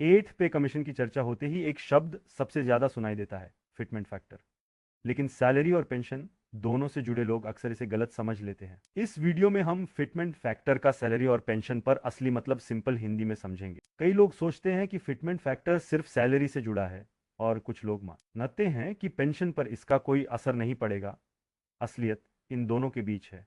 Eighth pay commission की चर्चा होते ही एक शब्द सबसे ज्यादा सुनाई देता है, फिटमेंट फैक्टर। लेकिन सैलरी और पेंशन दोनों से जुड़े लोग अक्सर इसे गलत समझ लेते हैं। इस वीडियो में हम फिटमेंट फैक्टर का सैलरी और पेंशन पर असली मतलब सिंपल हिंदी में समझेंगे। कई लोग सोचते हैं कि फिटमेंट फैक्टर सिर्फ सैलरी से जुड़ा है, और कुछ लोग मानते हैं कि पेंशन पर इसका कोई असर नहीं पड़ेगा। असलियत इन दोनों के बीच है।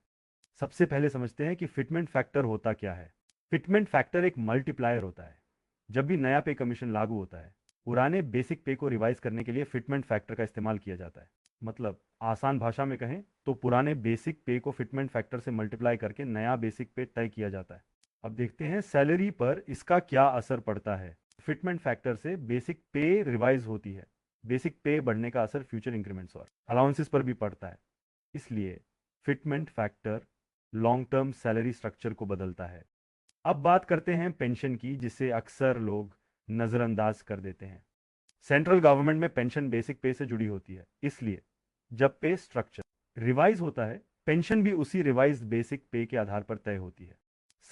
सबसे पहले समझते हैं कि फिटमेंट फैक्टर होता क्या है। फिटमेंट फैक्टर एक मल्टीप्लायर होता है। जब भी नया पे कमीशन लागू होता है, पुराने बेसिक पे को रिवाइज करने के लिए फिटमेंट फैक्टर का इस्तेमाल किया जाता है। मतलब आसान भाषा में कहें तो पुराने बेसिक पे को फिटमेंट फैक्टर से मल्टीप्लाई करके नया बेसिक पे तय किया जाता है। अब देखते हैं सैलरी पर इसका क्या असर पड़ता है। फिटमेंट फैक्टर से बेसिक पे रिवाइज होती है। बेसिक पे बढ़ने का असर फ्यूचर इंक्रीमेंट्स और अलाउंसेस पर भी पड़ता है। इसलिए fitment factor long term salary structure को बदलता है। अब बात करते हैं पेंशन की, जिसे अक्सर लोग नज़रअंदाज कर देते हैं। सेंट्रल गवर्नमेंट में पेंशन बेसिक पे से जुड़ी होती है, इसलिए जब पे स्ट्रक्चर रिवाइज होता है, पेंशन भी उसी रिवाइज बेसिक पे के आधार पर तय होती है।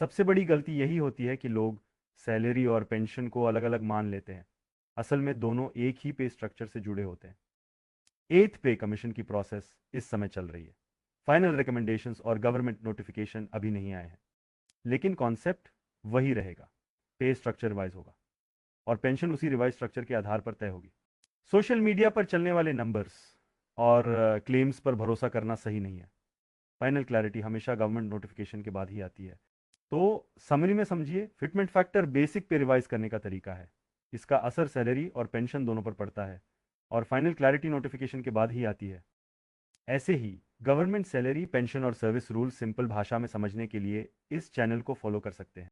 सबसे बड़ी गलती यही होती है कि लोग सैलरी और पेंशन को अलग अलग मान लेते हैं। असल में दोनों एक ही पे स्ट्रक्चर से जुड़े होते हैं। एथ पे कमीशन की प्रोसेस इस समय चल रही है। फाइनल रिकमेंडेशंस और गवर्नमेंट नोटिफिकेशन अभी नहीं आए हैं, लेकिन कॉन्सेप्ट वही रहेगा। पे स्ट्रक्चर रिवाइज होगा और पेंशन उसी रिवाइज स्ट्रक्चर के आधार पर तय होगी। सोशल मीडिया पर चलने वाले नंबर्स और क्लेम्स पर भरोसा करना सही नहीं है। फाइनल क्लैरिटी हमेशा गवर्नमेंट नोटिफिकेशन के बाद ही आती है। तो समरी में समझिए, फिटमेंट फैक्टर बेसिक पे रिवाइज करने का तरीका है। इसका असर सैलरी और पेंशन दोनों पर पड़ता है, और फाइनल क्लैरिटी नोटिफिकेशन के बाद ही आती है। ऐसे ही गवर्नमेंट सैलरी, पेंशन और सर्विस रूल सिंपल भाषा में समझने के लिए इस चैनल को फॉलो कर सकते हैं।